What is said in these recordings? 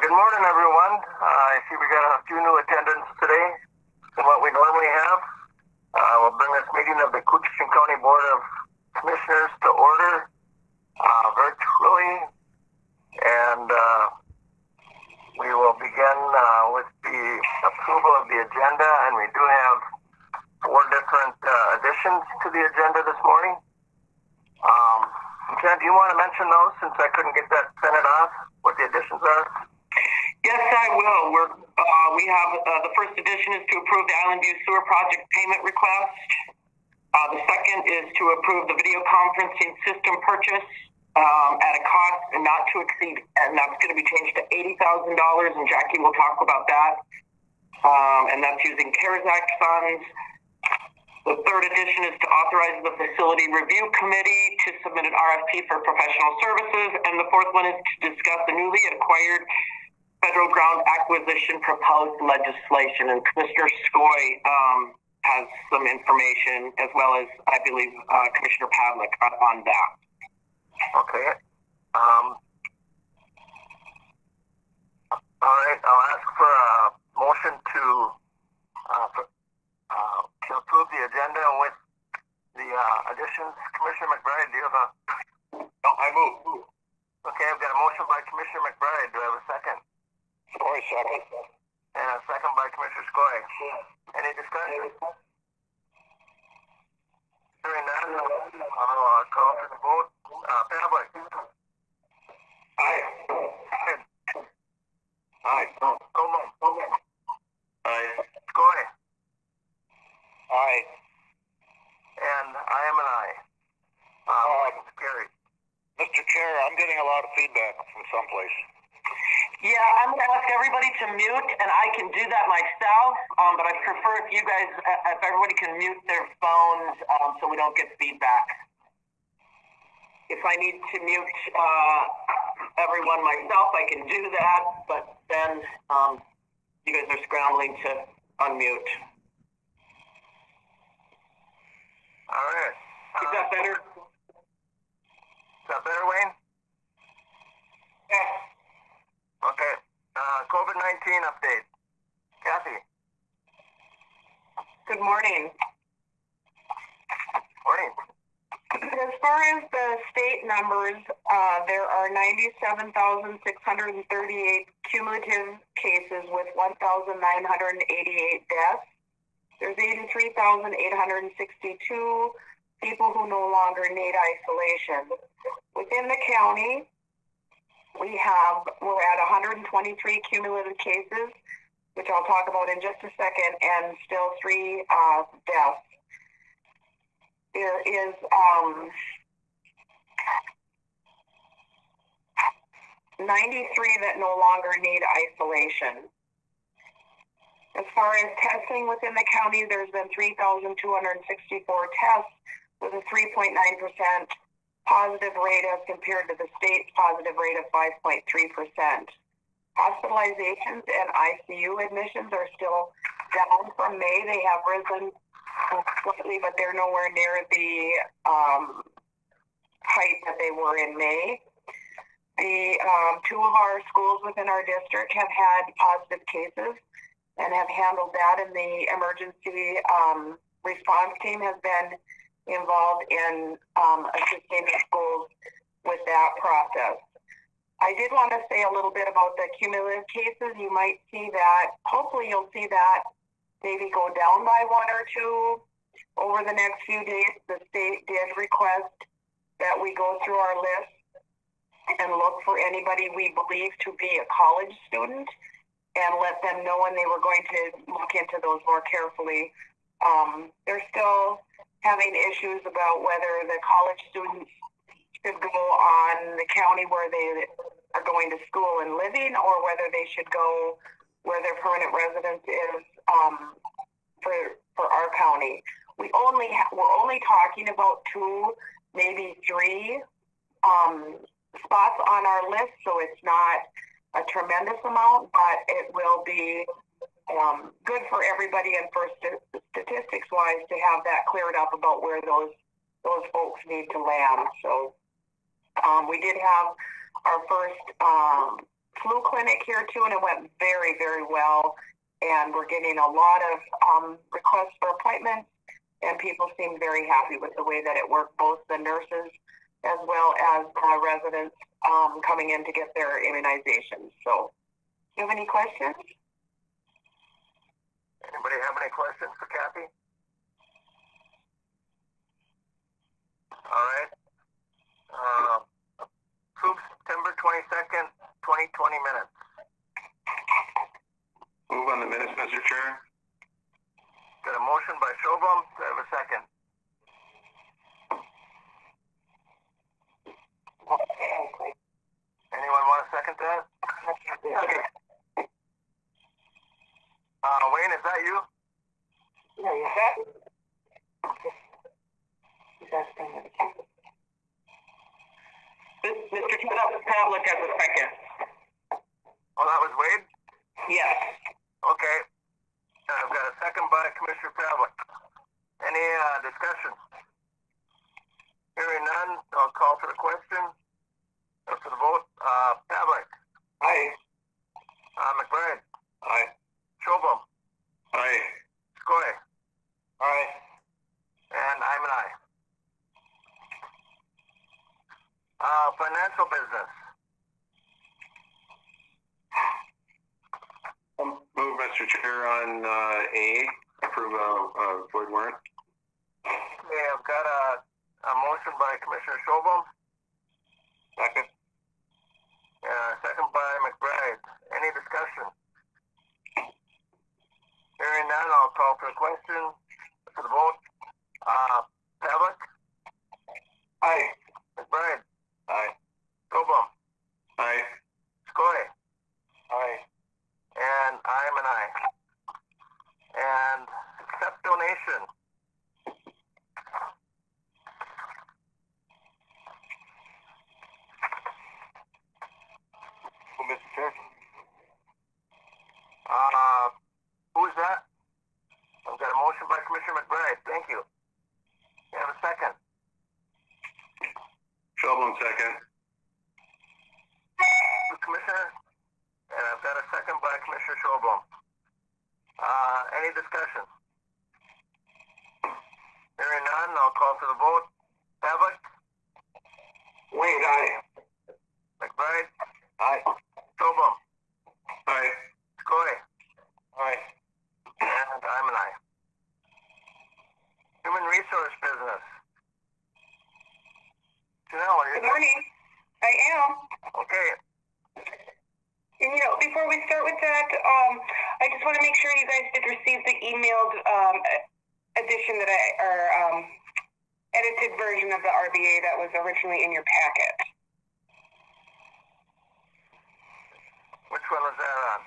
Good morning, everyone. I see we got a few new attendants today than what we normally have. We'll bring this meeting of the Koochiching County Board of Commissioners to order virtually, and we will begin with the approval of the agenda, and we do have 4 different additions to the agenda this morning. Jen, do you want to mention those since I couldn't get that printed off, what the additions are? Yes, I will. We have the first addition is to approve the Island View Sewer Project payment request. The second is to approve the video conferencing system purchase at a cost and not to exceed, and that's going to be changed to $80,000, and Jackie will talk about that. And that's using CARES Act funds. The third addition is to authorize the Facility Review Committee to submit an RFP for professional services. And the fourth one is to discuss the newly acquired federal ground acquisition proposed legislation. And Commissioner Skoy has some information, as well as, I believe, Commissioner Pavlik on that. Okay. All right. I'll ask for a motion to approve the agenda with the additions. Commissioner McBride, do you have a... No, I move. Okay, I've got a motion by Commissioner McBride. Do I have a second? Skoy, second. And a second by Commissioner Skoy. Any discussion? Hearing none, I'll call for the vote. Pavlik. Aye. Aye. Como. Aye. Skoy. Aye. And I am an aye. Motion's carried. Mr. Chair, I'm getting a lot of feedback from someplace. Yeah, I'm going to ask everybody to mute, and I can do that myself, but I prefer if you guys, if everybody can mute their phones so we don't get feedback. If I need to mute everyone myself, I can do that, but then you guys are scrambling to unmute. All right. Is that better? Is that better, Wayne? Yeah. Okay. COVID-19 update. Kathy. Good morning. Morning. As far as the state numbers, there are 97,638 cumulative cases with 1,988 deaths. There's 83,862 people who no longer need isolation. Within the county, we're at 123 cumulative cases, which I'll talk about in just a second, and still 3 deaths. There is 93 that no longer need isolation. As far as testing within the county, there's been 3,264 tests with a 3.9% positive rate as compared to the state's positive rate of 5.3%. Hospitalizations and ICU admissions are still down from May. They have risen slightly, but they're nowhere near the height that they were in May. The 2 of our schools within our district have had positive cases and have handled that, and the emergency response team has been involved in assisting the schools with that process. I did want to say a little bit about the cumulative cases. You might see that, hopefully you'll see that maybe go down by 1 or 2 over the next few days. The state did request that we go through our list and look for anybody we believe to be a college student and let them know, and they were going to look into those more carefully. They're still having issues about whether the college students should go on the county where they are going to school and living, or whether they should go where their permanent residence is for our county. We're only talking about 2, maybe 3 spots on our list, so it's not a tremendous amount, but it will be good for everybody and for statistics-wise to have that cleared up about where those folks need to land. So we did have our first flu clinic here too, and it went very, very well. And we're getting a lot of requests for appointments, and people seem very happy with the way that it worked, both the nurses as well as residents coming in to get their immunizations. So, do you have any questions? Anybody have any questions for Kathy? All right. Approve September 22nd, 2020 minutes. Move on the minutes, Mr. Chair. Got a motion by Shobham. Do I have a second? Anyone want to second that? Wayne, is that you? Yeah, you have it. Mr. Pavlik has a second. Oh, that was Wade? Yes. Okay. I've got a second by Commissioner Pavlik. Any discussion? Hearing none, I'll call for the question. Or for the vote. Pavlik. Aye. McBride. Aye. Shobham. Aye. Skoye. Aye. And I'm an aye. Financial business. Move, Mr. Chair, on A, approve a void warrant. Okay, I've got a motion by Commissioner Shobham. Second. Second by McBride. Any discussion? Hearing none, I'll call for the question. For the vote. Pavlik. Aye. McBride. Aye. Shobham. Aye. Skoye. Aye. And I'm an aye. And accept donation. Well, Mr. Chair. Who's that? I've got a motion by Commissioner McBride. Thank you. You have a second. Shobham, second. Commissioner? And I've got a second by Commissioner Shobham. Any discussion? Hearing none, I'll call for the vote. Pavlik? Wade, aye. McBride? Aye. Shobham? Aye. Skoye? Aye. And I'm an aye. Human resource business. Janelle, are you Good morning. I am. Okay. And, before we start with that, I just want to make sure you guys did receive the emailed edition edited version of the RBA that was originally in your packet. Which one was that on?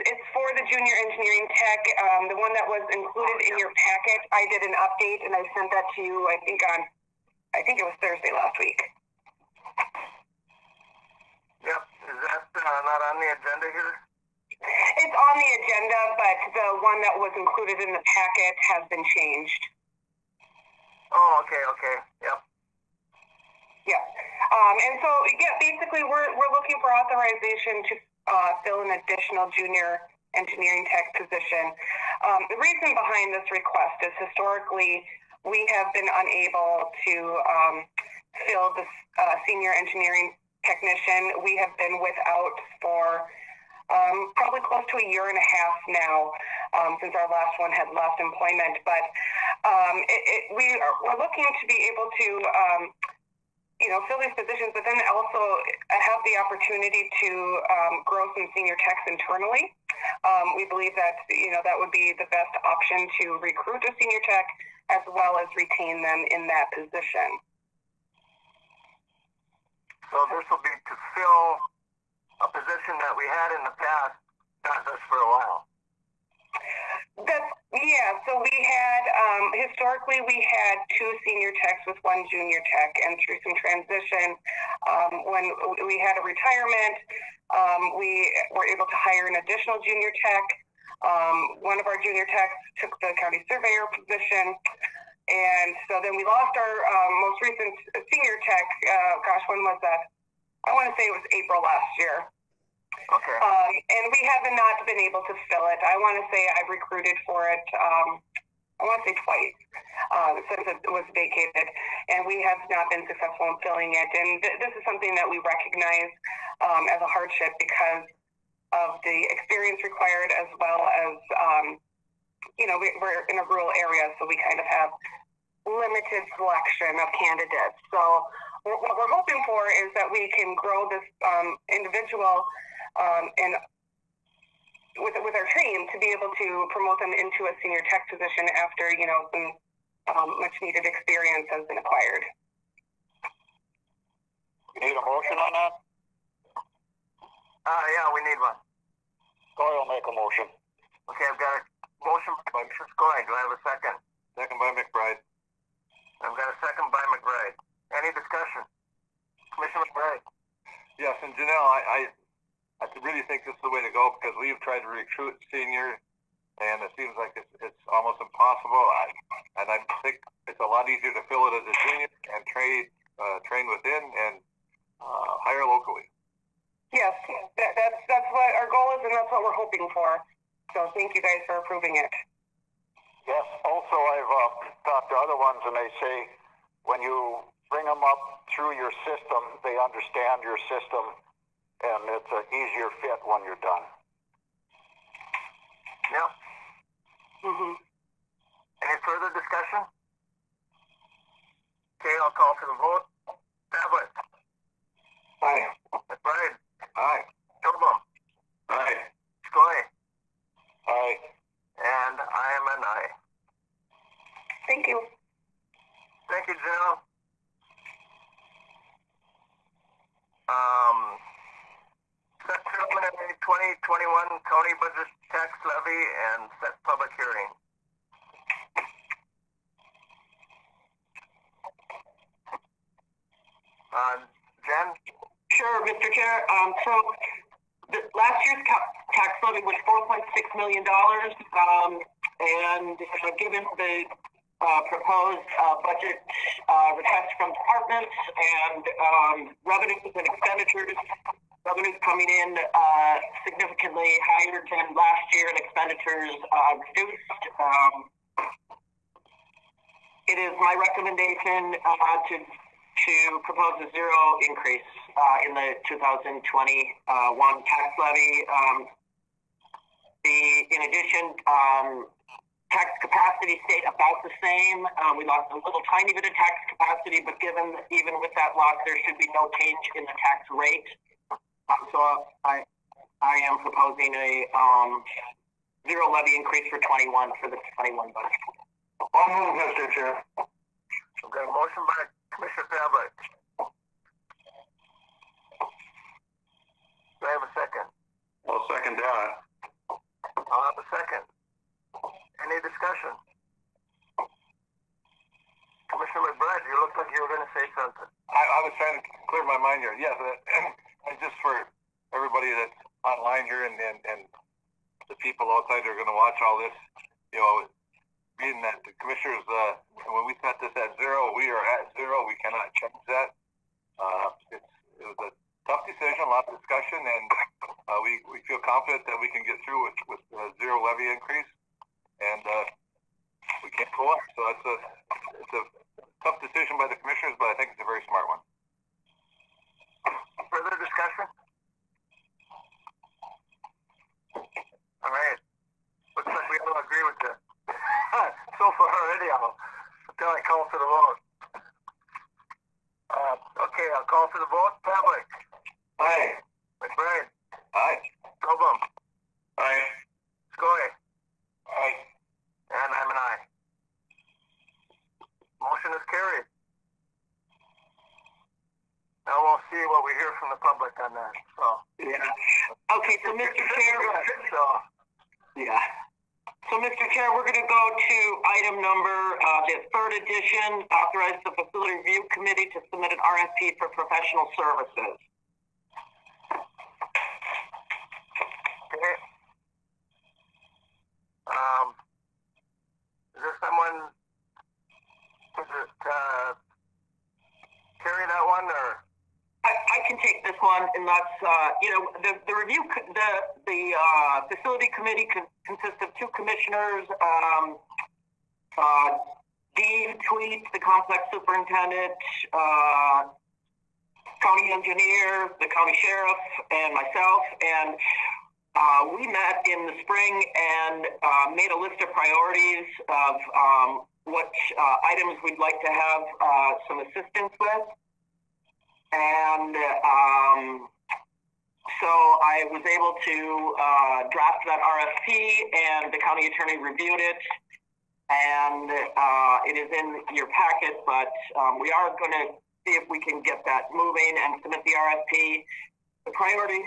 It's for the junior engineering tech. The one that was included in your packet, I did an update and I sent that to you, I think it was Thursday last week. Yep. Is that not on the agenda here? It's on the agenda, but the one that was included in the packet has been changed. Oh, okay. Yep. Yeah. And so, basically we're looking for authorization to fill an additional junior engineering tech position. The reason behind this request is historically we have been unable to fill this senior engineering technician. We have been without for probably close to a year and a half now since our last one had left employment. But we're looking to be able to fill these positions, but then also have the opportunity to grow some senior techs internally. We believe that that would be the best option to recruit a senior tech as well as retain them in that position. So this will be to fill a position that we had in the past, not just for a while. So we had, historically we had 2 senior techs with 1 junior tech, and through some transition, when we had a retirement, we were able to hire an additional junior tech. One of our junior techs took the county surveyor position, and so then we lost our most recent senior tech. When was that? I want to say it was April last year. Okay. And we have not been able to fill it. I want to say I've recruited for it, I want to say twice, since it was vacated. And we have not been successful in filling it. And this is something that we recognize as a hardship because of the experience required, as well as, we're in a rural area, so we kind of have limited selection of candidates. So what we're hoping for is that we can grow this individual and with our team to be able to promote them into a senior tech position after, some much needed experience has been acquired. You need a motion on that? Yeah, we need one. Goy will make a motion. Okay, I've got a motion by Mr. Skoy. Do I have a second? Second by McBride. I've got a second by McBride. Any discussion? Commissioner McBride? Yes, and Janelle, I really think this is the way to go because we've tried to recruit seniors, and it seems like it's almost impossible. I think it's a lot easier to fill it as a junior and train within and hire locally. Yes, that's what our goal is, and that's what we're hoping for. So thank you guys for approving it. Yes. Also, I've talked to other ones, and they say when you bring them up through your system, they understand your system, and it's an easier fit when you're done. Yep. Mm-hmm. Any further discussion? Okay, I'll call for the vote. Tablet. Aye. McBride. Aye. Tobin. Aye. Skoy. Aye. And I am an aye. Thank you. Thank you, Jill. Set preliminary 2021 county budget tax levy and set public hearing. Jen? Sure, Mr. Chair. So last year's tax levy was $4.6 million, and given the proposed budget request from departments and revenues and expenditures, revenues coming in significantly higher than last year and expenditures reduced. It is my recommendation to propose a zero increase in the 2021 tax levy. In addition, tax capacity stayed about the same. We lost a little tiny bit of tax capacity, but even with that loss, there should be no change in the tax rate. So I am proposing a zero levy increase for 21 for the 21 budget. I'll move, Mr. Chair. I've got a motion by Commissioner Pavlik. Do I have a second? I'll second that. I'll have a second. Any discussion? Commissioner McBride, you looked like you were going to say something. I was trying to clear my mind here. Yes, and just for everybody that's online here and the people outside that are going to watch all this, being that the commissioners, when we set this at zero, we are at zero. We cannot change that. It was a tough decision, a lot of discussion, and we feel confident that we can get through with zero levy increase, and we can't go up. So it's a tough decision by the commissioners, but I think it's a very smart one. Further discussion? All right. Looks like we all agree with this. So far, anyhow, until I call for the vote. Okay, I'll call for the vote. Pavlik. Aye. McBride. Aye. Tobin. Aye. Skoy. Aye. And I'm an aye. Motion is carried. Now we'll see what we hear from the public on that. So. Yeah. Okay, so Mr. Chair. Yeah. So, Mr. Chair, we're going to go to item number, the third edition, authorize the Facility Review Committee to submit an RFP for professional services. Okay. Is there someone to carry that one, or? I can take this on, and that's the review. The facility committee consists of 2 commissioners. Dean Tweet, the complex superintendent, county engineer, the county sheriff, and myself. And we met in the spring and made a list of priorities of what items we'd like to have some assistance with. And so I was able to draft that RFP, and the county attorney reviewed it. And it is in your packet, but we are going to see if we can get that moving and submit the RFP. The priority,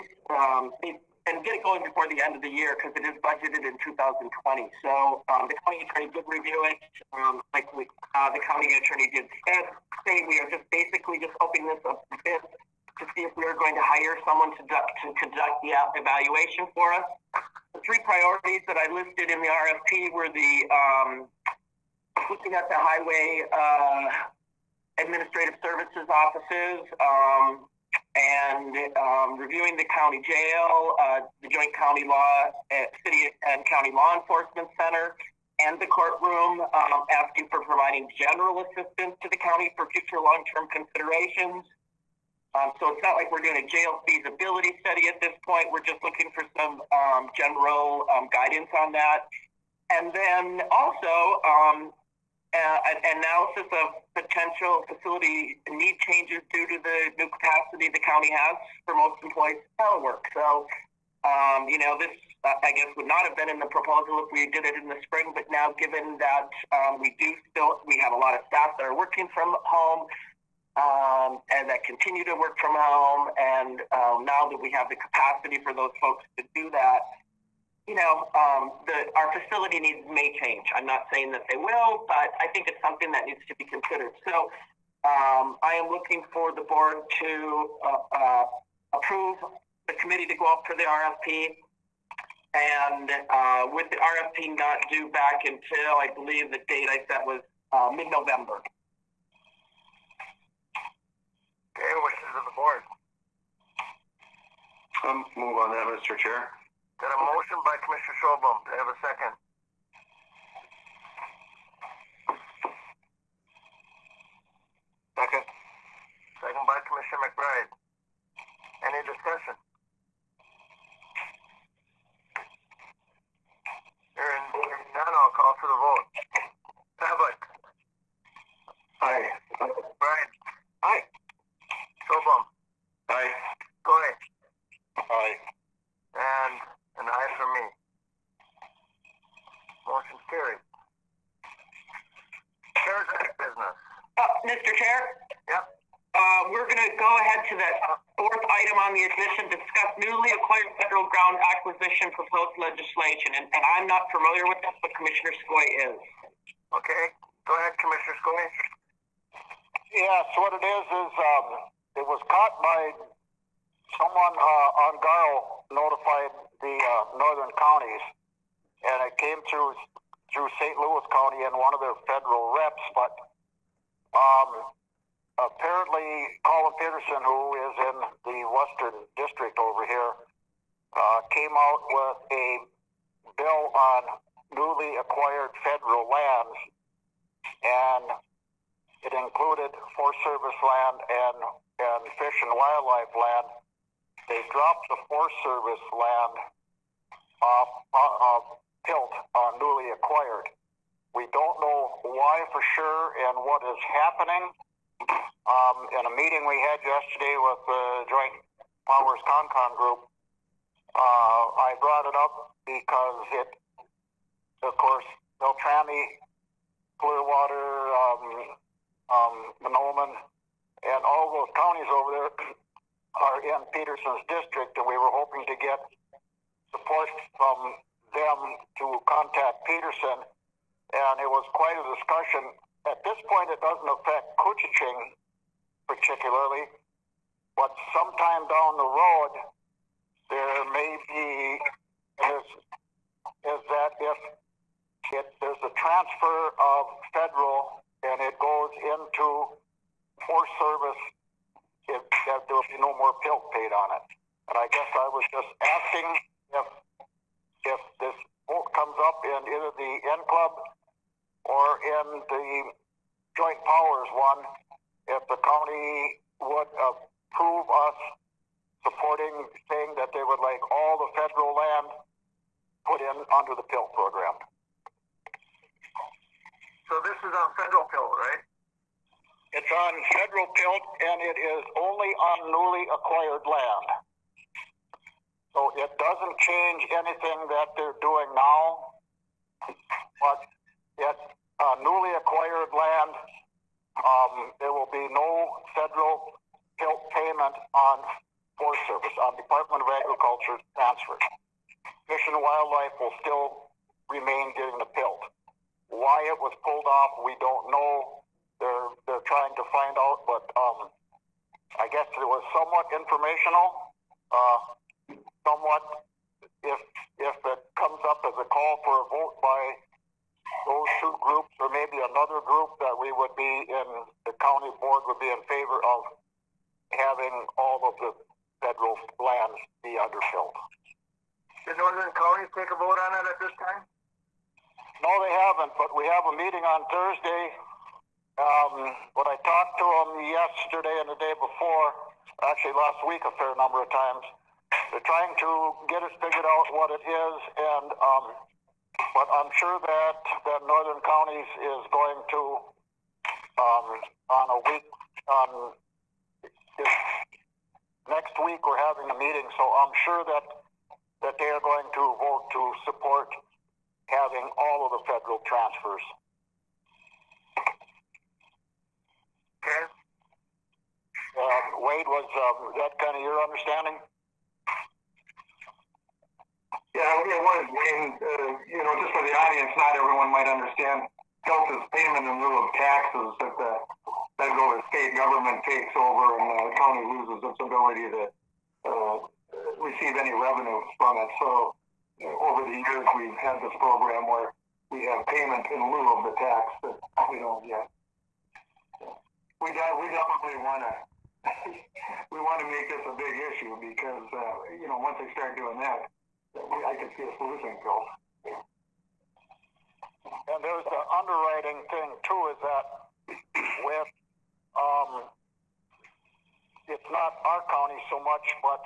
and get it going before the end of the year, because it is budgeted in 2020. So the county attorney did review it, the county attorney did say we are just basically just opening this up a bit to see if we are going to hire someone to conduct the evaluation for us. The 3 priorities that I listed in the RFP were the looking at the highway administrative services offices, and reviewing the county jail, the joint county law, city and county law enforcement center, and the courtroom, asking for providing general assistance to the county for future long-term considerations. So it's not like we're doing a jail feasibility study at this point. We're just looking for some general guidance on that. And then also an analysis of potential facility need changes due to the new capacity the county has for most employees to telework. So, this, I guess, would not have been in the proposal if we did it in the spring, but now given that we have a lot of staff that are working from home, and that continue to work from home, and now that we have the capacity for those folks to do that, our facility needs may change. I'm not saying that they will, but I think it's something that needs to be considered. So I am looking for the board to approve the committee to go up for the RFP, and with the RFP not due back until, I believe the date I set was mid-November. Okay, wishes of the board. Move on that, Mr. Chair. Got a motion by Commissioner Schobel. Do I have a second? Second. Second by Commissioner McBride. Any discussion? Hearing none, I'll call for the vote. Pavlik. Aye. McBride. Aye. Schobel. Aye. Goy. Aye. And an aye from me. Motion's carried. CARES Act business. Mr. Chair? Yep. We're going to go ahead to that 4th item on the addition, discuss newly acquired federal ground acquisition proposed legislation. And I'm not familiar with this, but Commissioner Skoye is. Okay. Go ahead, Commissioner Skoye. Yes, what it is it was caught by someone on Garl notified the northern counties, and it came through St. Louis County and one of their federal reps, but apparently Colin Peterson, who is in the Western District over here, came out with a bill on newly acquired federal lands, and it included Forest Service land and Fish and Wildlife land. They dropped the Forest Service land off tilt on newly acquired. We don't know why for sure and what is happening. In a meeting we had yesterday with the Joint Powers Concon group, I brought it up because it, of course, Beltrami, Clearwater, Monoman, and all those counties over there are in Peterson's district, and we were hoping to get support from them to contact Peterson, and it was quite a discussion. At this point, it doesn't affect Koochiching particularly, but sometime down the road, there may be, is that if there's a transfer of federal and it goes into Forest Service, that there will be no more pilt paid on it. And I guess I was just asking if this vote comes up in either the N Club or in the Joint Powers one, if the county would approve us supporting, saying that they would like all the federal land put in under the pilt program. So this is on federal pill, right? It's on federal pilt, and it is only on newly acquired land. So it doesn't change anything that they're doing now, but newly acquired land, there will be no federal pilt payment on Forest Service, on Department of Agriculture transfer. Fish and Wildlife will still remain getting the pilt. Why it was pulled off, we don't know. They're trying to find out, but I guess it was somewhat informational. Somewhat, if it comes up as a call for a vote by those two groups, or maybe another group that we would be in, the county board would be in favor of having all of the federal lands be underfilled. Did Northern counties take a vote on it at this time? No, they haven't, but we have a meeting on Thursday. When I talked to them yesterday and the day before, actually last week a fair number of times, they're trying to get it figured out what it is, and but I'm sure that Northern Counties is going to on a week next week we're having a meeting, so I'm sure that they are going to vote to support having all of the federal transfers. Okay. Wade, was that kind of your understanding? Yeah, it was. And, just for the audience, not everyone might understand. Pilt is payment in lieu of taxes that the federal or state government takes over, and the county loses its ability to receive any revenue from it. So over the years, we've had this program where we have payment in lieu of the tax that we don't get. We definitely want to make this a big issue because once they start doing that, I can see us losing Pilt. And there's the underwriting thing too, is that with it's not our county so much, but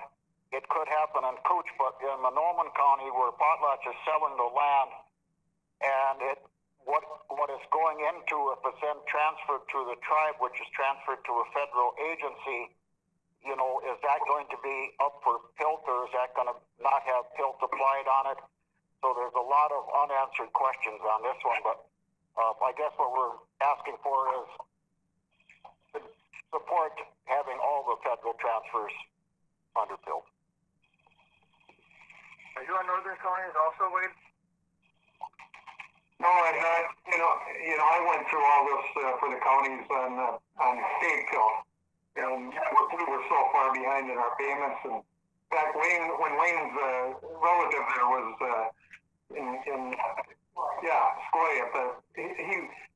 it could happen in Cooch, but in Monoman County where Potlatch is selling the land, and what is going into, if it's then transferred to the tribe, which is transferred to a federal agency, is that going to be up for Pilt, or is that going to not have Pilt applied on it? So there's a lot of unanswered questions on this one, but I guess what we're asking for is support having all the federal transfers under Pilt. Are you on Northern counties also, Wade? No, I'm not. I went through all this for the counties on state Pilt. And we were so far behind in our payments. And in fact, when Wayne's relative there was in Skoye,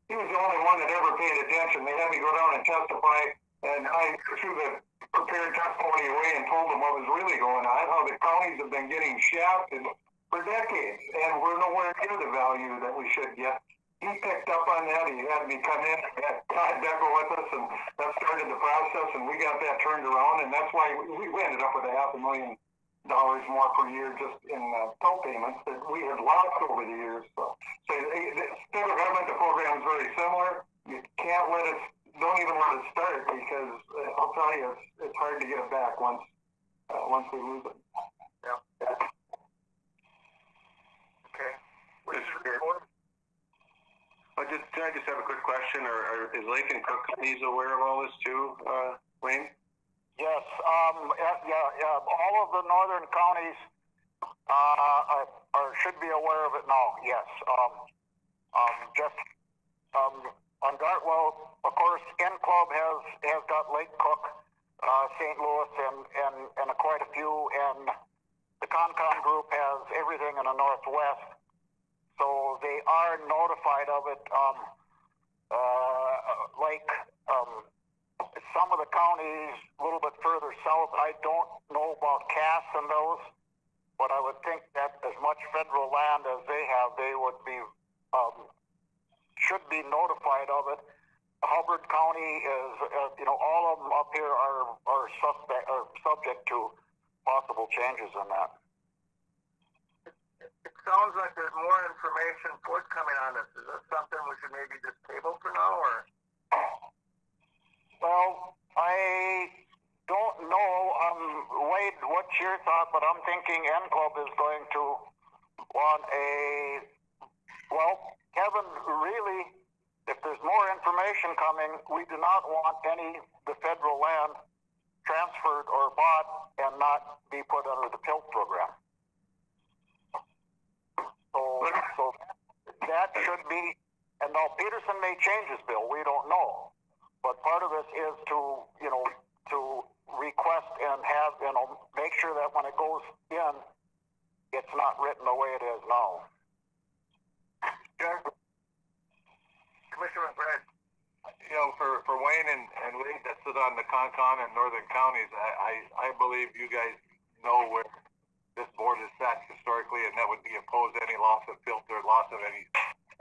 he was the only one that ever paid attention. They had me go down and testify, and I threw the prepared testimony away and told them what was really going on, how the counties have been getting shafted for decades, and we're nowhere near the value that we should get. He picked up on that. He had me come in and had Todd Decker with us, and that started the process, and we got that turned around, and that's why we ended up with $500,000 more per year just in toll payments that we had lost over the years. So the federal government, the program is very similar. You can't don't even let it start, because I'll tell you, it's hard to get it back once we lose it. Yeah. Okay. Can I just have a quick question, or is Lake and Cook Counties aware of all this too, Wayne? Yes, all of the northern counties should be aware of it now. Yes, on Gartwell, of course, N Club has got Lake Cook, St. Louis, and quite a few, and the Concon group has everything in the Northwest. So they are notified of it. some of the counties a little bit further south, I don't know about Cass and those, but I would think that as much federal land as they have, they would be, should be notified of it. Hubbard County is, all of them up here are subject to possible changes in that. It sounds like there's more information forthcoming on this. Is this something we should maybe just table for now, or? Well, I don't know, Wade, what's your thought, but I'm thinking N Club is going to want Kevin, really, if there's more information coming, we do not want the federal land transferred or bought and not be put under the PILT program. So that should be, and now Peterson may change his bill, we don't know. But part of it is to request and have, make sure that when it goes in, it's not written the way it is now. Sure. Commissioner McBride. For Wayne and Wade that sit on the Con and Northern Counties, I believe you guys know where this board is set historically, and that would be opposed to any loss of filth or loss of any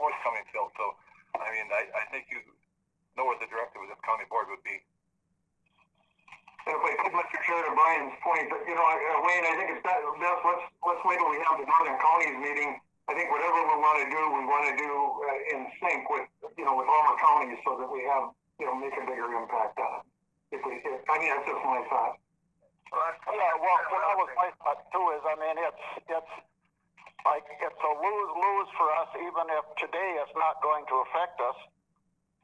forthcoming filth. So, I think you know where the directive of this county board would be. And if I could, Mr. Chair, to Brian's point, Wayne, I think it's best, let's wait till we have the Northern Counties meeting. I think whatever we want to do in sync with all the counties so that we have, make a bigger impact on it. That's just my thought. That was my thought too, is, it's a lose-lose for us, even if today it's not going to affect us,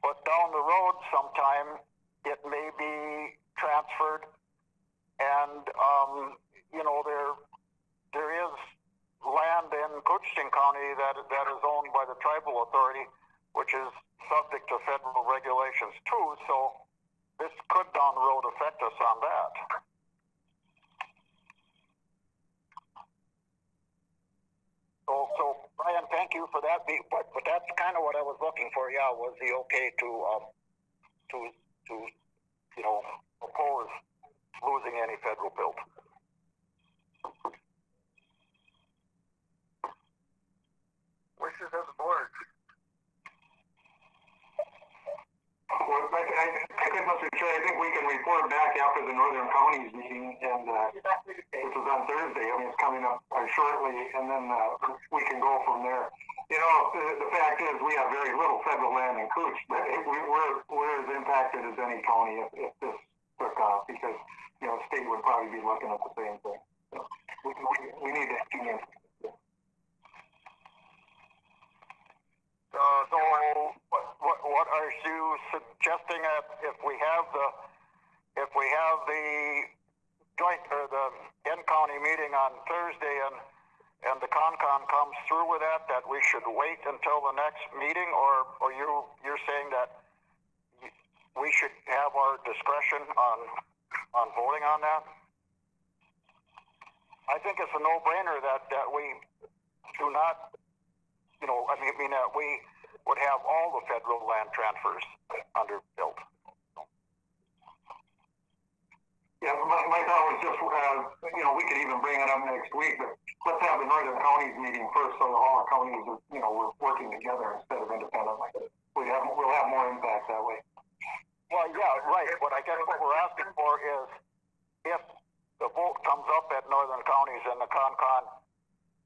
but down the road sometime it may be transferred, and, there is land in Koochiching County that is owned by the tribal authority, which is subject to federal regulations too, so this could down the road affect us on that. So Brian, thank you for that. But that's kind of what I was looking for. Yeah, was the okay to oppose losing any federal bill. Wishes of the board. Well, Mr. Chair, I think we can report back after the Northern Counties meeting, and which is on Thursday. It's coming up shortly, and then we can go from there. The fact is we have very little federal land in Cooch, but we're as impacted as any county if this took off, because state would probably be looking at the same thing. So we need to key in. So what are you suggesting that if we have the joint or the N County meeting on Thursday and the Con comes through with that we should wait until the next meeting, or you're saying that we should have our discretion on voting on that? I think it's a no-brainer that we do not, that we would have all the federal land transfers under built. Yeah, my thought was just, we could even bring it up next week, but let's have the Northern Counties meeting first, so all the counties are, we're working together instead of independently. We'll have more impact that way. Well, yeah, right. But I guess what we're asking for is, if the vote comes up at Northern Counties and the Con,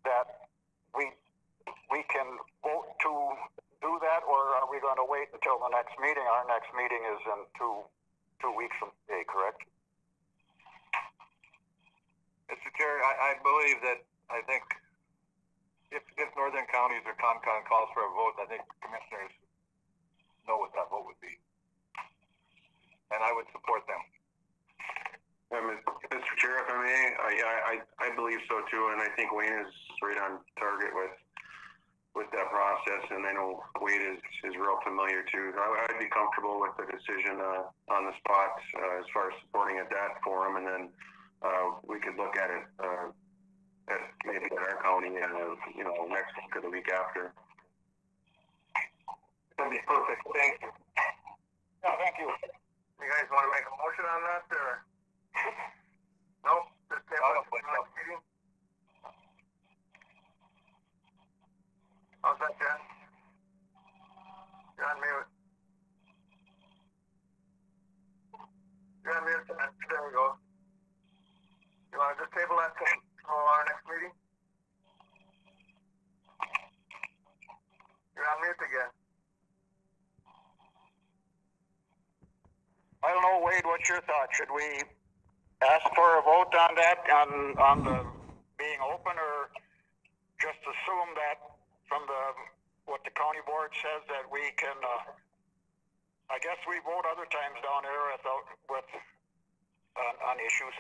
that we can vote to do that, or are we going to wait until the next meeting? Our next meeting is in two weeks from today, correct? Mr. Chair, I believe that, I think if Northern Counties or Con calls for a vote, I think commissioners know what that vote would be. And I would support them. Mr. Chair, if I may, I believe so too, and I think Wayne is right on target with that process, and I know Wade is real familiar too. I'd be comfortable with the decision on the spot as far as supporting at that forum, and then we could look at it maybe at our county next week or the week after. That'd be perfect. Thank you. Yeah, thank you. You guys want to make a motion on that, or? Nope, just table it for the next meeting. How's that, Jen? You're on mute. You're on mute, Jen. There we go. You want to just table that till our next meeting? You're on mute again. I don't know, Wade, what's your thought? Should we ask for a vote on that, on the being open, or just assume that from what the county board says that we can, I guess we vote other times down there on issues.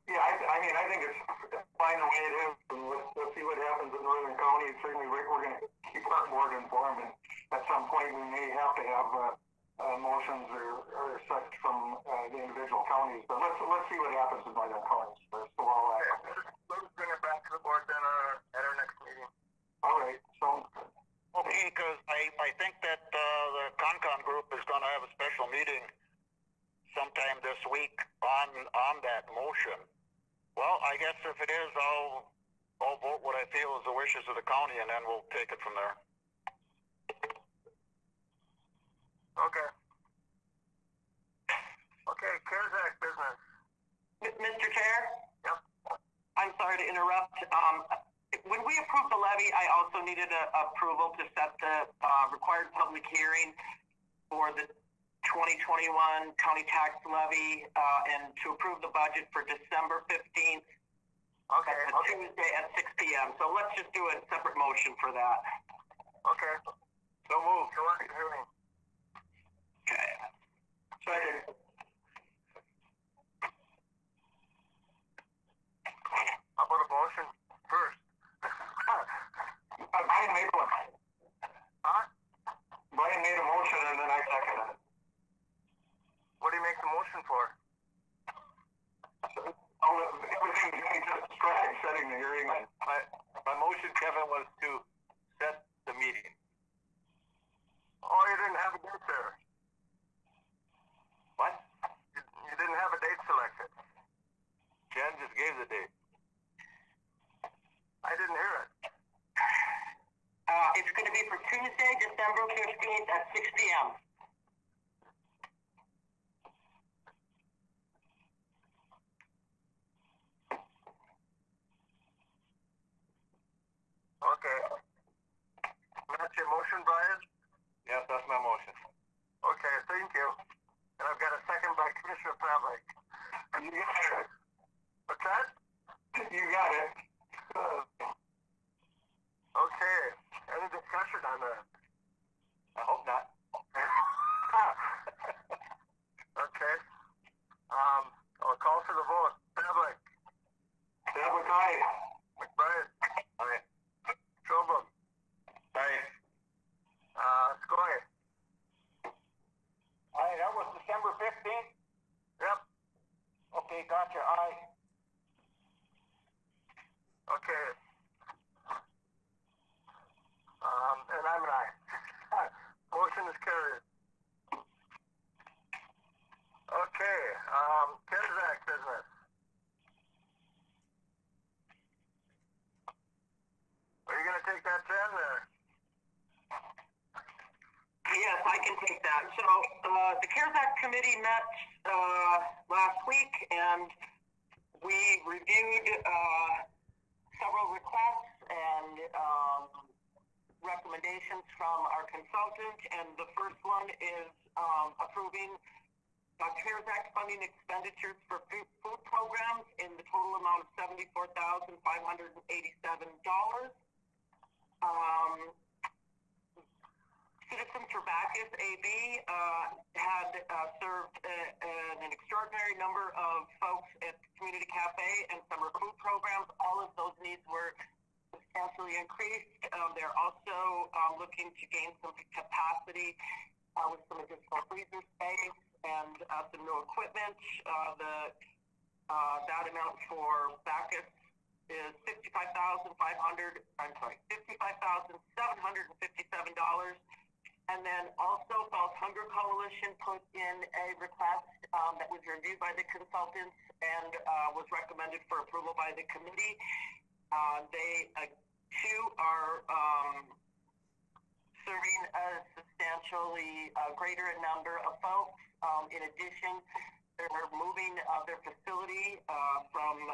Yeah, I think it's fine the way it is. Let's see what happens in Northern County. Certainly, we're going to keep our board informed, and at some point we may have to have motions or such from the individual counties. But let's see what happens in Northern County first. So Let's bring it back to the board then at our next meeting. All right. So. Okay, because I think that the Concon group is going to have a special meeting sometime this week on that motion. Well, I guess if it is, I'll vote what I feel is the wishes of the county, and then we'll take it from there. Okay. Okay, CARES Act business. Mr. Chair? Yep. I'm sorry to interrupt. When we approved the levy, I also needed approval to set the required public hearing for the 2021 county tax levy and to approve the budget for December 15th. Okay. Tuesday at 6 p.m. So let's just do a separate motion for that. Okay. So move. Go on, hearing. Okay. Second. How about a motion first? Brian made one. Huh? Brian made a motion and then I seconded it. What do you make the motion for? Everything Jimmy just described, setting the hearing. My motion, Kevin, was to set the meeting. Oh, you didn't have a date there. What? You didn't have a date selected. Jen just gave the date. I didn't hear it. It's going to be for Tuesday, December 15th at 6 p.m. Okay. That's your motion, Brian? Yes, that's my motion. Okay, thank you. And I've got a second by Commissioner Pavlik. You got it. What's that? You got it. Okay. Any discussion on that? I hope not. Okay. I'll call for the vote. Pavlik. Pavlik, aye. McBride. Aye. Schobel. Aye. Skoye. Aye, that was December 15th? Yep. Okay, gotcha, aye. Okay. And I'm an aye. Motion is carried. Okay, CARES Act business. Are you going to take that, Jen, or? Yes, I can take that. So the CARES Act committee met last week, and we reviewed several requests and recommendations from our consultant. And the first one is approving CARES Act funding expenditures for food programs in the total amount of $74,587. Citizens for Bacchus AB had served an extraordinary number of folks at Community Cafe and summer food programs. All of those needs were substantially increased. They're also looking to gain some capacity with some additional freezer space and some new equipment. That amount for Bacchus is $55,757. And then also Falls Hunger Coalition put in a request that was reviewed by the consultants and was recommended for approval by the committee. They too are serving a substantially greater number of folks. In addition, they're moving their facility from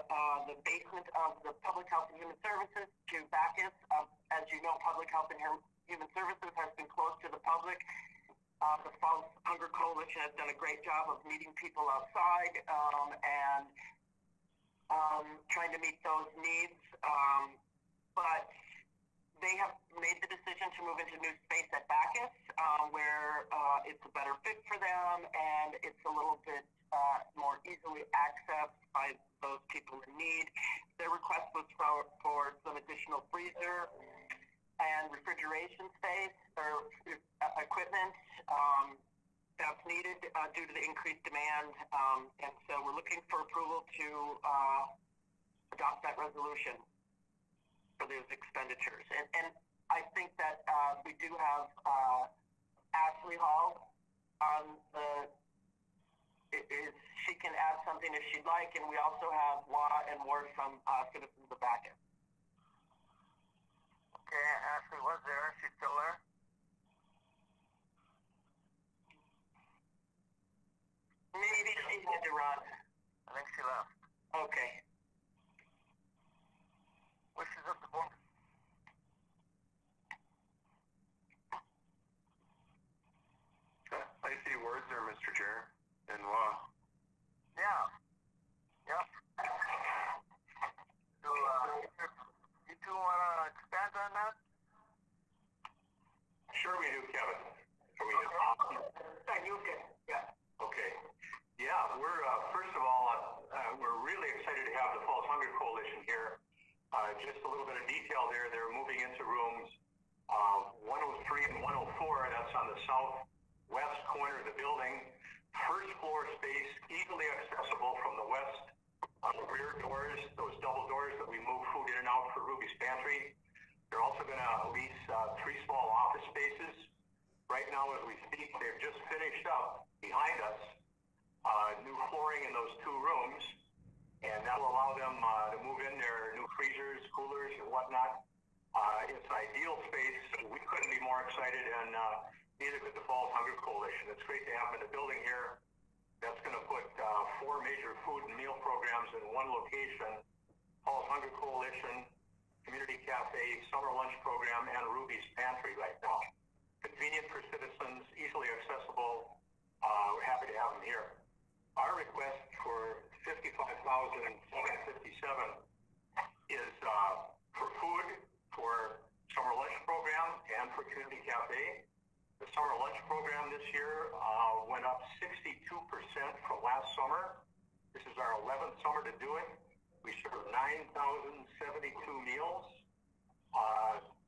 the basement of the Public Health and Human Services to Bacchus. As you know, Public Health and Human Services has been closed to the public. The Falls Hunger Coalition has done a great job of meeting people outside and trying to meet those needs. But they have made the decision to move into new space at Bacchus, where it's a better fit for them and it's a little bit more easily accessed by those people in need. Their request was for some additional freezer and refrigeration space or equipment that's needed due to the increased demand. And so we're looking for approval to adopt that resolution for those expenditures. And I think that we do have Ashley Hall on the, she can add something if she'd like, and we also have Law and Ward from Citizens of Bacchus. Okay, Ashley was there. She's still there? Maybe she had to run. I think she left. Okay. Wishes of the board. I see words there, Mr. Chair, and law. Yeah. Yep. So, you two want to expand on that? Sure we do, Kevin. You can. Yeah. Okay. Yeah, we're, first of all, we're really excited to have the Falls Hunger Coalition here. Just a little bit of detail there. They're moving into rooms 103 and 104. That's on the southwest corner of the building. First floor space, easily accessible from the west. Rear doors, those double doors that we move food in and out for Ruby's Pantry. They're also going to lease 3 small office spaces. Right now, as we speak, they've just finished up behind us new flooring in those 2 rooms, and that will allow them to move in their new freezers, coolers, and whatnot. It's an ideal space. We couldn't be more excited, and neither could the Falls Hunger Coalition. It's great to have them in the building here. That's going to put 4 major food and meal programs in one location: Falls Hunger Coalition, Community Cafe, Summer Lunch Program, and Ruby's Pantry right now. Convenient for citizens, easily accessible. We're happy to have them here. Our request for $55,757 is for food, for Summer Lunch Program, and for Community Cafe. The Summer Lunch Program this year went up 62% from last summer. This is our 11th summer to do it. We served 9,072 meals.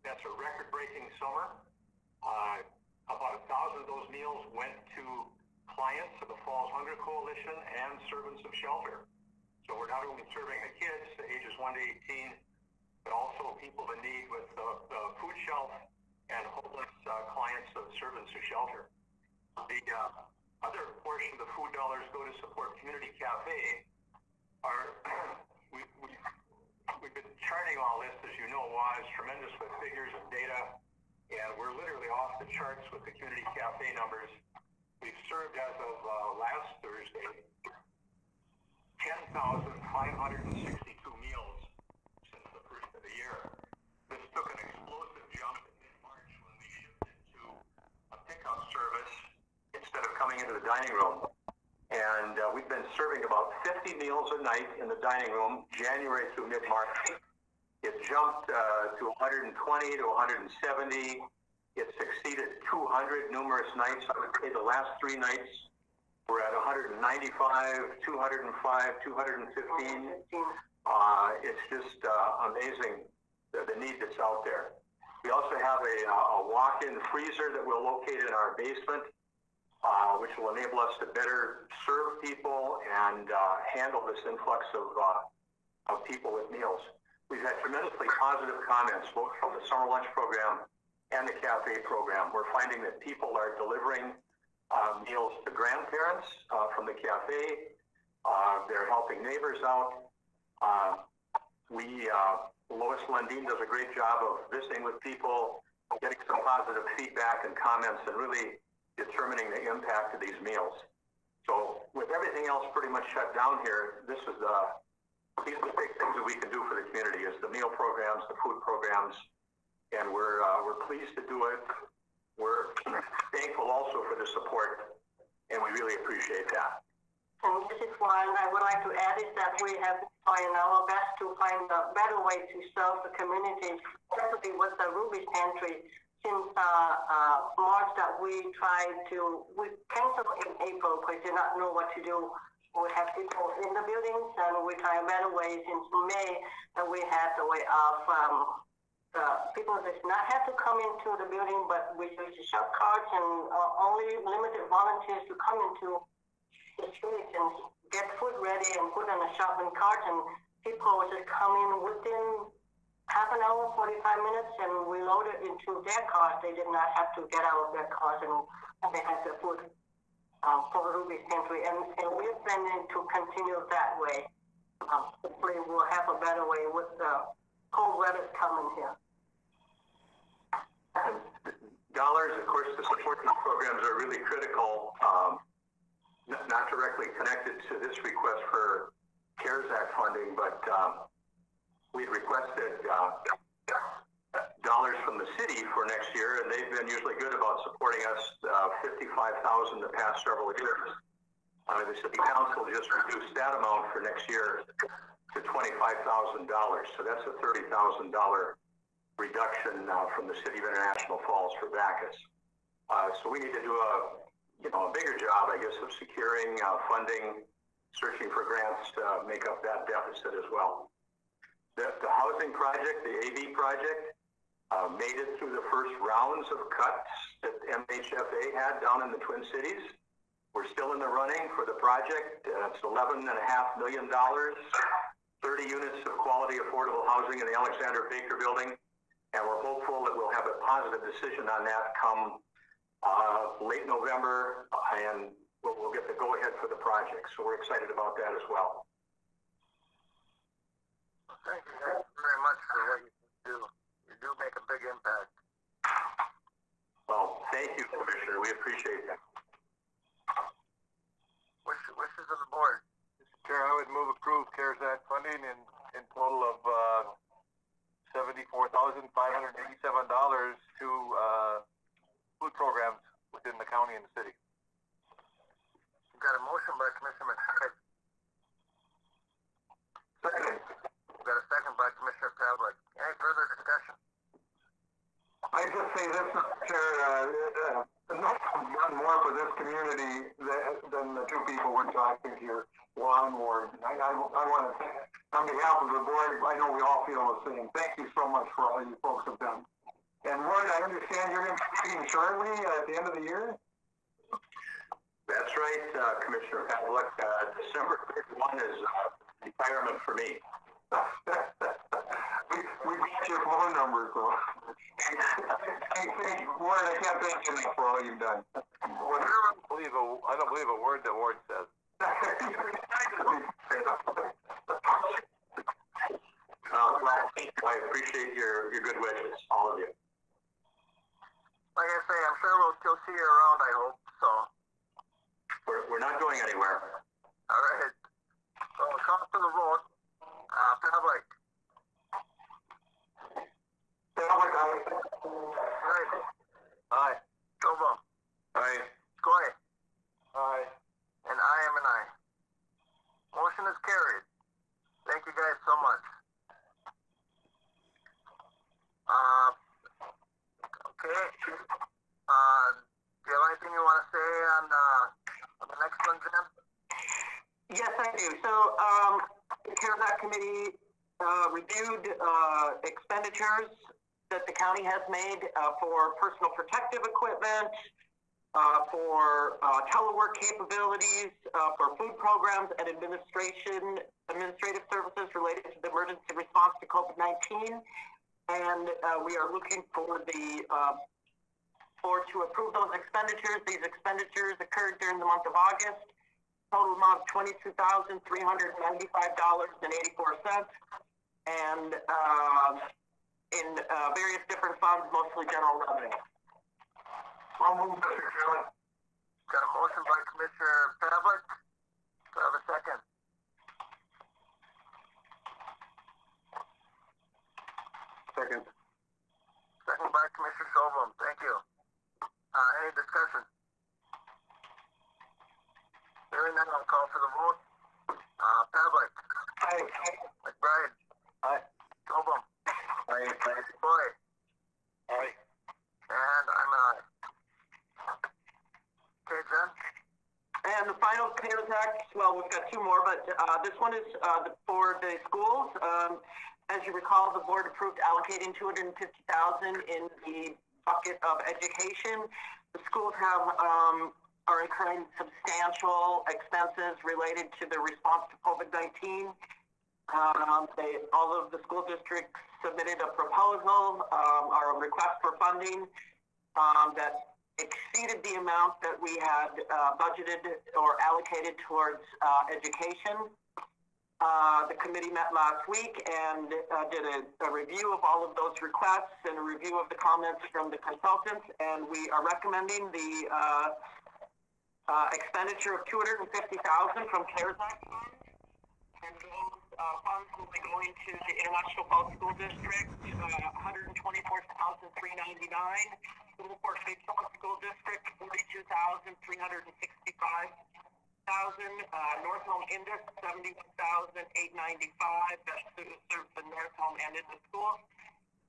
That's a record-breaking summer. About 1,000 of those meals went to clients of the Falls Hunger Coalition and servants of shelter. So we're not only serving the kids, the ages 1 to 18, but also people in need with the food shelf and homeless clients of servants of shelter. The other portion of the food dollars go to support Community Cafe. We've been charting all this, as you know, was tremendous with figures and data, and we're literally off the charts with the Community Cafe numbers. We've served, as of last Thursday, 10,562 meals since the first of the year. This took an explosive jump in mid-March when we shifted to a pickup service instead of coming into the dining room. And we've been serving about 50 meals a night in the dining room, January through mid-March. It jumped to 120 to 170. It's exceeded 200 numerous nights. I would say the last 3 nights we're at 195, 205, 215. It's just amazing the need that's out there. We also have a walk-in freezer that we'll locate in our basement, which will enable us to better serve people and handle this influx of people with meals. We've had tremendously positive comments, both from the Summer Lunch Program and the cafe program. We're finding that people are delivering meals to grandparents from the cafe. They're helping neighbors out. Lois Lundin does a great job of visiting with people, getting some positive feedback and comments, and really determining the impact of these meals. So with everything else pretty much shut down here, these are the big things that we can do for the community is the meal programs, the food programs, and we're pleased to do it. We're thankful also for the support, and we really appreciate that. And this is why I would like to add is that we have tried our best to find a better way to serve the community, especially with the Ruby's Pantry. Since March that we canceled in April because we did not know what to do. We have people in the buildings and we try a better way since May that we had the way of people does not have to come into the building, but we use the shop carts and only limited volunteers to come into the streets and get food ready and put in a shopping cart, and people just come in within half an hour, 45 minutes, and we load it into their cars. They did not have to get out of their cars, and they had the food for Ruby's Pantry, and we're planning to continue that way. Hopefully we'll have a better way with the cold weather coming here. Dollars, of course, to support these programs are really critical, not directly connected to this request for CARES Act funding, but we requested dollars from the city for next year, and they've been usually good about supporting us, $55,000 the past several years. The city council just reduced that amount for next year to $25,000, so that's a $30,000 reduction from the city of International Falls for Bacchus. So we need to do a bigger job, I guess, of securing funding, searching for grants to make up that deficit as well. The housing project, the AV project, made it through the first rounds of cuts that MHFA had down in the Twin Cities. We're still in the running for the project. It's $11.5 million, 30 units of quality, affordable housing in the Alexander Baker Building, and we're hopeful that we'll have a positive decision on that come late November, and we'll get the go-ahead for the project. So we're excited about that as well. Thank you guys very much for what you do. You do make a big impact. Well, thank you, Commissioner. We appreciate that. Wishes of the board. Mr. Chair, I would move approve CARES Act funding in total of $74,587 to food programs within the county and the city. We've got a motion by Commissioner McShane. Second. We've got a second by Commissioner Pavlik. Any further discussion? I just say this, Mr. Chair, nothing's done more for this community than the two people we're talking here, Juan Ward. I want to say, on behalf of the board, I know we all feel the same. Thank you so much for all you folks have done. And Ward, I understand you're going to be meeting shortly at the end of the year? That's right, Commissioner Pavlik. December 31 is retirement for me. we got your phone number, so. Ward, I can't thank you enough for all you've done. I don't believe a word that Ward says. Well, I appreciate your good wishes, all of you. Like I say, I'm sure we'll still see you around, I hope, so. We're not going anywhere. All right. So we'll come to the vote. Pavlik. Pavlik, aye. Right. Aye. Silva. Aye. Skoye. Aye. And I am an aye. Motion is carried. Thank you guys so much. Okay. Do you have anything you want to say on the next one, Jen? Yes, I do. So the CARES Act Committee reviewed expenditures that the county has made for personal protective equipment, for telework capabilities, for food programs and administrative services related to the emergency response to COVID-19. And we are looking for the board to approve those expenditures. These expenditures occurred during the month of August. Total amount of $22,395.84, and in various different funds, mostly general revenue. I'll move, Mr. Chairman. Got a motion by Commissioner Pavlik. Do I have a second? Second. Second by Commissioner Sholblum. Thank you. Any discussion? Hearing none, I'll call for the vote. Pavlik. Aye. McBride. Aye. Sholblum. Aye. Boy. Aye. And I'm an aye. Okay, Jen? And the final CARES Act, well, we've got two more, but this one is for the schools. As you recall, the board approved allocating $250,000 in the bucket of education. The schools are incurring substantial expenses related to the response to COVID-19. All of the school districts submitted a proposal or a request for funding that exceeded the amount that we had budgeted or allocated towards education. The committee met last week and did a review of all of those requests and a review of the comments from the consultants, and we are recommending the expenditure of $250,000 from CARES Act funds, and those funds will be going to the International Falls School District, $124,399. Little Fork Big Falls School District, $42,365. North Home Indus, $71,895. That serves the North Home and Indus schools.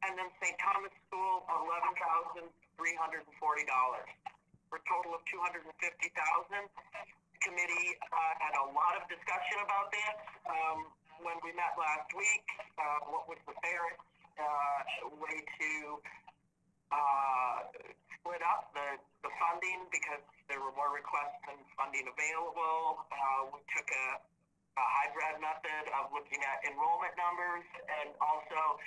And then St. Thomas School, $11,340. For a total of $250,000. The committee had a lot of discussion about this when we met last week. What was the fairest way to split up the funding, because there were more requests than funding available. We took a hybrid method of looking at enrollment numbers and also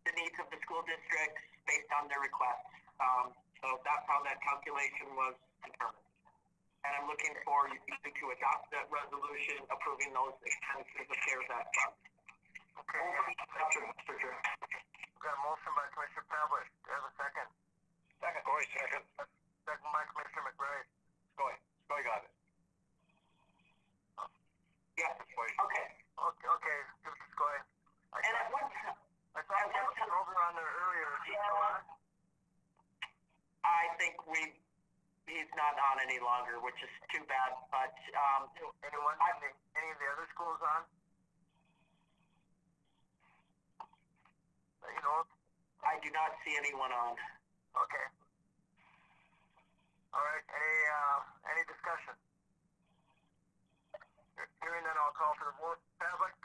the needs of the school districts based on their requests. So that's how that calculation was determined. And I'm looking for you to adopt that resolution approving those expenditures of CARES Act funds. Okay. Mr. Chair. We've got a motion by Commissioner Pavlik. Do you have a second? Second. Goy, second. Second by Commissioner McBride. Goy got it. Yeah. Goy. Okay. Okay. Just go ahead. And at one time, I thought we were over on there earlier. I think he's not on any longer, which is too bad. But anyone? Any of the other schools on? You know? I do not see anyone on. Okay. All right. Any discussion? Hearing that, I'll call for the vote. Pavlik.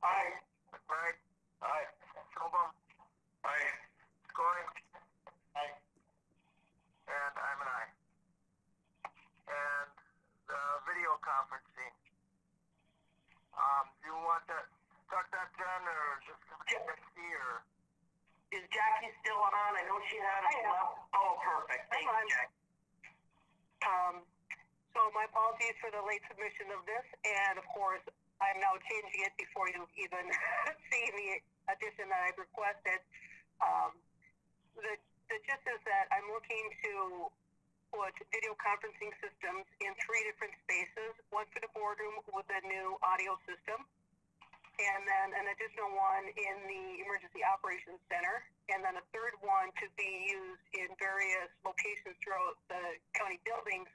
Aye. McBride. Aye. Sholblum. Aye. Goy. Aye. And I'm an aye. And the video conferencing. Do you want to start that, Jen, or just see, or? Is Jackie still on? I know she had a left. Oh, perfect. Thanks, Jackie. So my apologies for the late submission of this, and of course, I'm now changing it before you even see the addition that I've requested. The gist is that I'm looking to put video conferencing systems in 3 different spaces, one for the boardroom with a new audio system, and then an additional one in the Emergency Operations Center, and then a third one to be used in various locations throughout the county buildings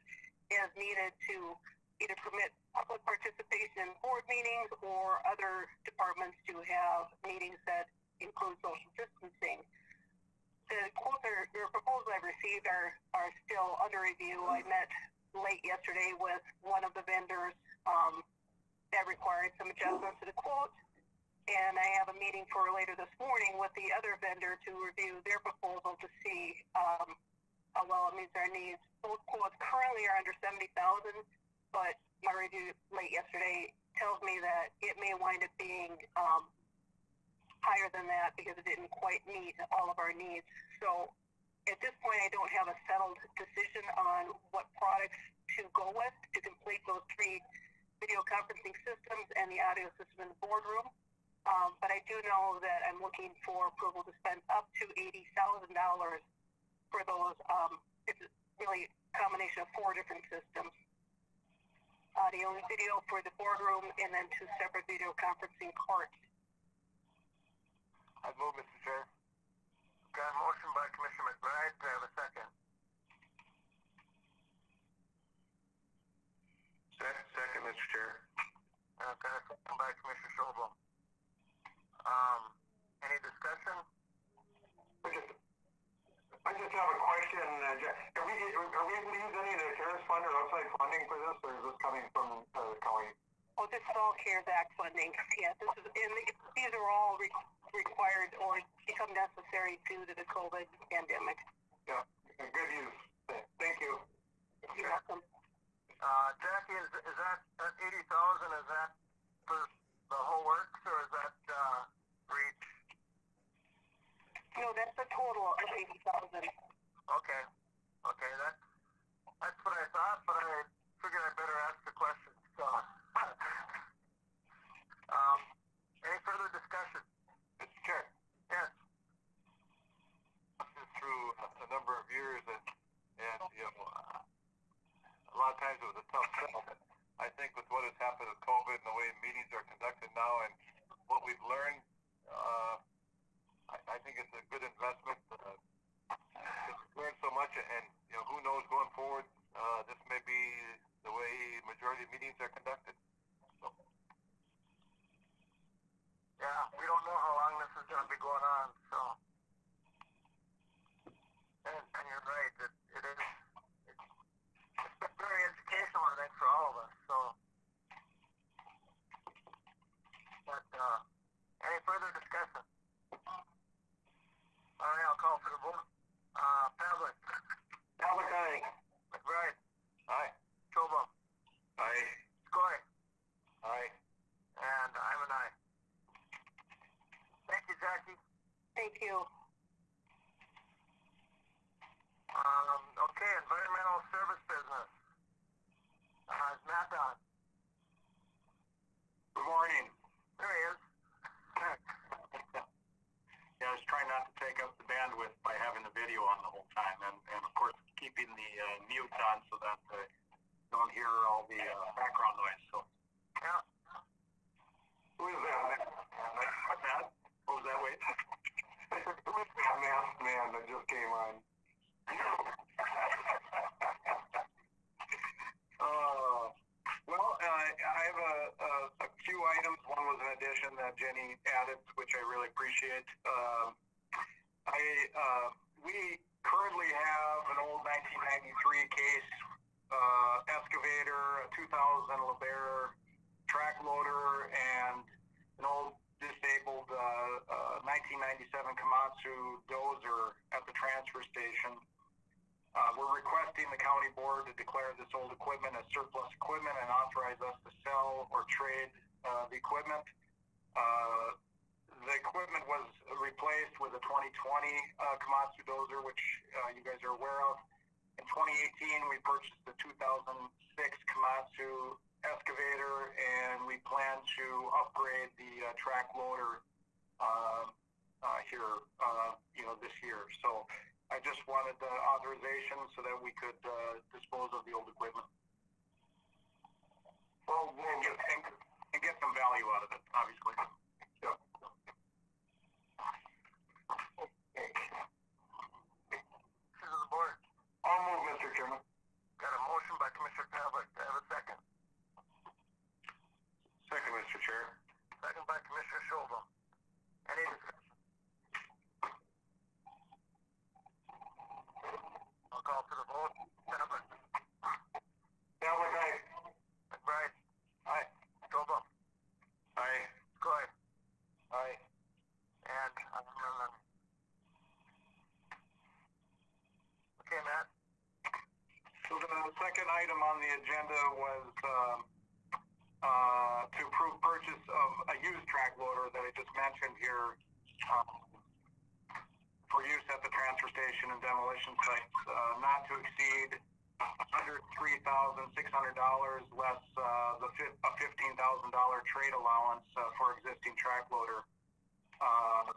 as needed to either permit public participation in board meetings or other departments to have meetings that include social distancing. The quotes or proposals I've received are still under review. I met late yesterday with one of the vendors that required some adjustments to the quote, and I have a meeting for later this morning with the other vendor to review their proposal to see how well it meets our needs. Both quotes currently are under $70,000, but my review late yesterday tells me that it may wind up being higher than that because it didn't quite meet all of our needs. So at this point, I don't have a settled decision on what products to go with to complete those 3 video conferencing systems and the audio system in the boardroom. But I do know that I'm looking for approval to spend up to $80,000 for those. It's really a combination of 4 different systems. Audio and video for the boardroom, and then 2 separate video conferencing carts. I move, Mr. Chair. Got a motion by Commissioner McBride. Do I have a second? Second, Mr. Chair. Got a second by Commissioner Schobel. Any discussion? I just have a question. Are we able to use any of the CARES fund or outside funding for this, or is this coming from the county? Oh, this is all CARES Act funding. Yeah, these are all required or become necessary due to the COVID pandemic. Yeah, good use. Thank you. You're welcome. Jackie, is that 80,000? Is that for the whole works, or is that for each? No, that's a total of 80,000. Okay, that's what I thought, but I figured I better ask the question. So, any further discussion? Mr. Chair. Yes. Through a number of years, and a lot of times it was a tough sell. I think with what has happened with COVID and the way meetings are conducted now, and what we've learned, I think it's a good investment. We've learned so much, and who knows going forward, this may be the way majority of meetings are conducted. So. Yeah, we don't know how long this is going to be going on, so. And you're right, it is. It's been very educational, I think, for all of us. So. But any further discussion? All right, I'll call for the vote. Pavlik. Pavlik, aye. McBride. Aye. Schobel. Aye. Skoye. Aye. And I'm an aye. Thank you, Jackie. Thank you. Okay, environmental service business. Is Matt on? Good morning. There he is. Yeah, I was trying not to take up the bandwidth by having the video on the whole time, and of course keeping the mute on so that I don't hear all the background noise. So. Yeah. Who is that? What's that? What was that, Wade? Who is that masked man that just came on? Well, I have a few items. One was an addition that Jenny added, which I really appreciate. We currently have an old 1993 case excavator, a 2000 LeBaron track loader, and an old disabled 1997 Komatsu dozer at the transfer station. We're requesting the county board to declare this old equipment as surplus equipment and authorize us to sell or trade the equipment. The equipment was replaced with a 2020 Komatsu dozer, which you guys are aware of. In 2018, we purchased the 2006 Komatsu excavator, and we plan to upgrade the track loader here, this year. So I just wanted the authorization so that we could dispose of the old equipment. Well, and get some value out of it, obviously. Yeah. This is the board. I'll move, Mr. Chairman. Got a motion by Commissioner Pavlik. Do I have a second? Second, Mr. Chair. Second by Commissioner Schobel. Any discussion? I'll call for the vote. Pavlik. Pavlik, aye. McBride. Aye. Schobel. Aye. Skoye. Aye. And I'm an aye. Okay, Matt. So the second item on the agenda was to approve purchase of a used track loader that I just mentioned here. for use at the transfer station and demolition sites, not to exceed $103,600 less a $15,000 trade allowance for existing track loader.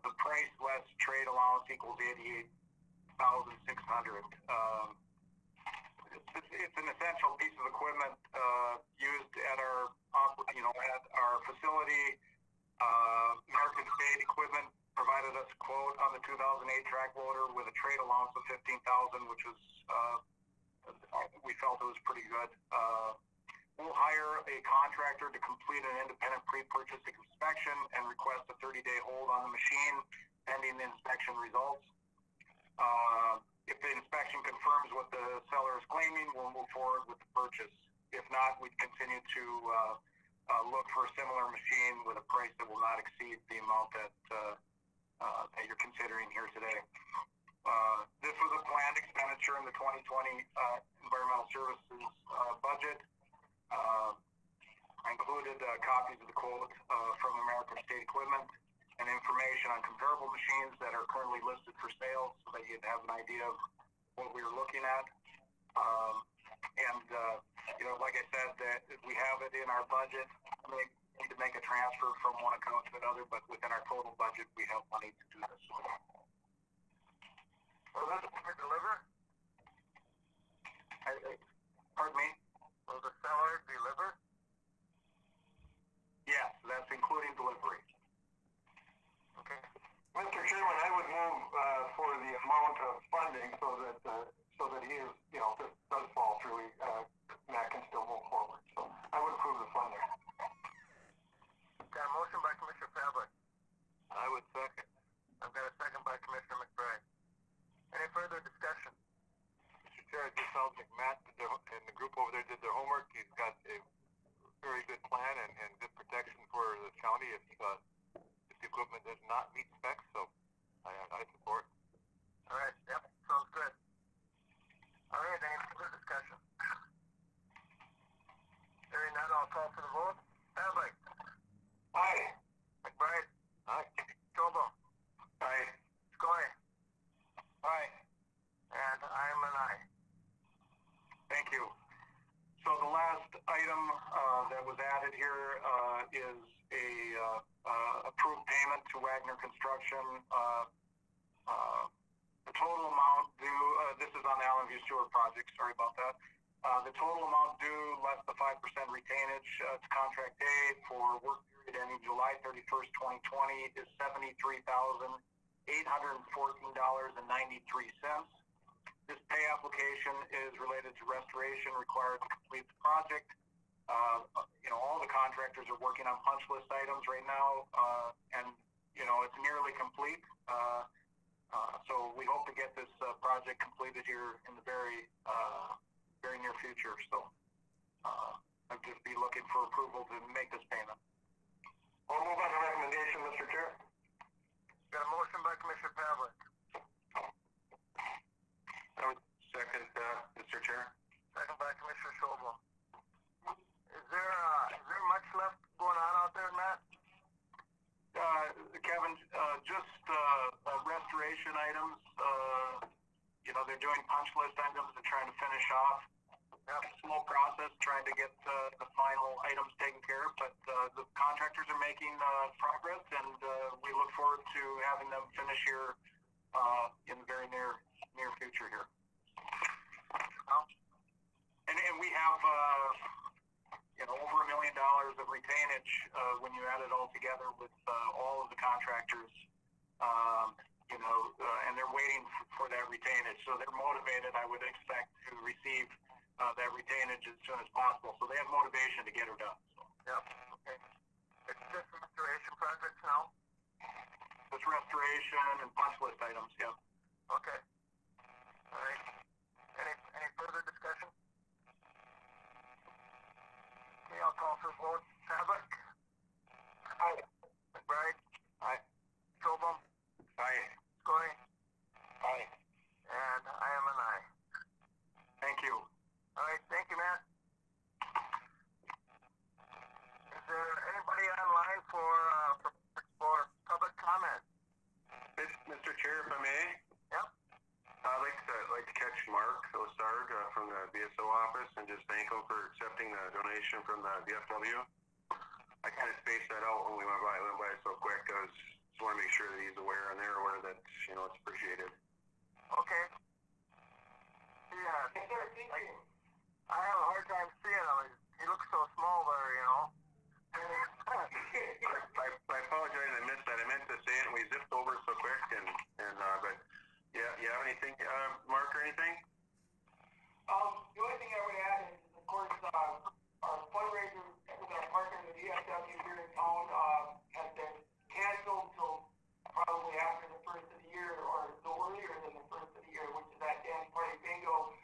The price less trade allowance equals $88,600. It's an essential piece of equipment used at our facility. American State Equipment provided us a quote on the 2008 track loader with a trade allowance of $15,000, which was we felt it was pretty good. We'll hire a contractor to complete an independent pre-purchase inspection and request a 30-day hold on the machine pending the inspection results. If the inspection confirms what the seller is claiming, we'll move forward with the purchase. If not, we'd continue to look for a similar machine with a price that will not exceed the amount that you're considering here today. This was a planned expenditure in the 2020 environmental services budget. I included copies of the quote from American State Equipment and information on comparable machines that are currently listed for sale so that you'd have an idea of what we were looking at. Like I said, that we have it in our budget. We need to make a transfer from one account to another, but within our total budget, we have money to do this. Will this deliver? Pardon me? Will the seller deliver? Yes, that's including delivery. Okay. Mr. Chairman, I would move for the amount of funding so that he is, if this does fall through, Matt can still move forward. So I would approve the funding. Got a motion by Commissioner Pavlik. I would second. I've got a second by Commissioner McBride. Any further discussion? Mr. Chair, it just sounds like Matt and the group over there did their homework. He's got a very good plan and good protection for the county if the equipment does not meet specs. So I support. All right. Yep. Sounds good. All right. Any further discussion? Hearing none, I'll call for the vote. Pavlik. Aye. McBride. Aye. Cobo. Aye. Scoy. Aye. And I'm an aye. Thank you. So the last item that was added here is a approved payment to Wagner Construction. The total amount due, this is on the Allen View Sewer project, sorry about that. The total amount due less the 5% retainage to contract A for work period ending July 31st, 2020 is $73,814.93. This pay application is related to restoration required to complete the project. All the contractors are working on punch list items right now, and it's nearly complete. So we hope to get this project completed here in the very near future. So I'd just be looking for approval to make this payment. I'll move on the recommendation, Mr. Chair. Got a motion by Commissioner Pavlik. I would second that, Mr. Chair. Second by Commissioner Schobel. Is there much left going on out there, Matt? Kevin, just restoration items. They're doing punch list items and trying to finish off. Yep. Slow process, trying to get the final items taken care of, but the contractors are making progress, and we look forward to having them finish here in the very near future here. And we have over $1 million of retainage when you add it all together with all of the contractors, and they're waiting for that retainage. So they're motivated, I would expect, to receive that retainage as soon as possible. So they have motivation to get her done. So. Yep. Okay. It's just restoration projects now? It's restoration and punch list items, yep. Okay. All right. Any further discussion? Okay, I'll call for a vote. Pavlik? Aye. McBride? Aye. Schobel? Aye. Scoy? Aye. And I am an aye. Thank you. All right, thank you, Matt. from the VFW. I kind of spaced that out when we went by so quick. I just want to make sure that he's aware and they're aware that, you know, it's appreciated. Okay. Yeah. I have a hard time seeing him. He looks so small there, you know. I apologize. I missed that. I meant to say it and we zipped over so quick. But yeah, you have anything, Mark, or anything? The only thing I would add is, of course, our fundraiser with our partner, the DFW here in town, has been canceled till probably after the first of the year, or no earlier than the first of the year, which is that dance party bingo.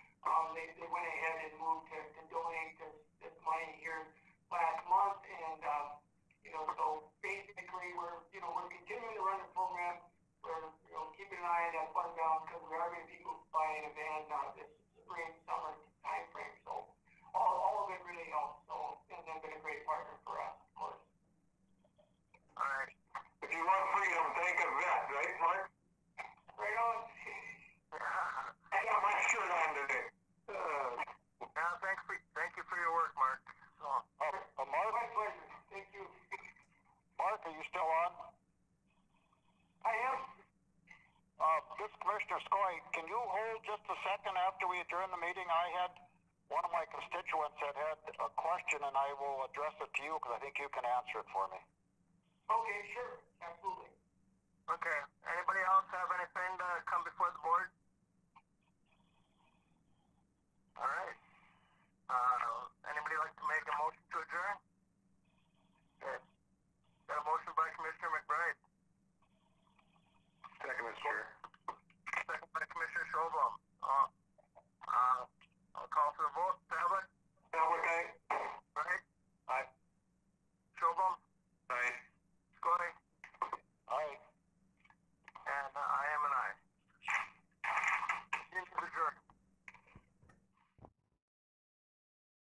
They went ahead and moved to donate this money here last month, and so basically we're continuing to run the program. We're keeping an eye on that fund balance because we are going to be buying a van this spring, summer time frame. So all of it really helps. So, and they've been a great partner for us, of course. All right. If you want freedom, thank a vet, right, Mark? Right on. I got my shirt on today. Thank you for your work, Mark. So, Mark? My pleasure. Thank you. Mark, are you still on? I am. This is Commissioner Skoye. Can you hold just a second after we adjourn the meeting? I had one of my constituents that had a question, and I will address it to you because I think you can answer it for me. Okay, sure. Absolutely. okay. Anybody else have anything to come before the board? All right.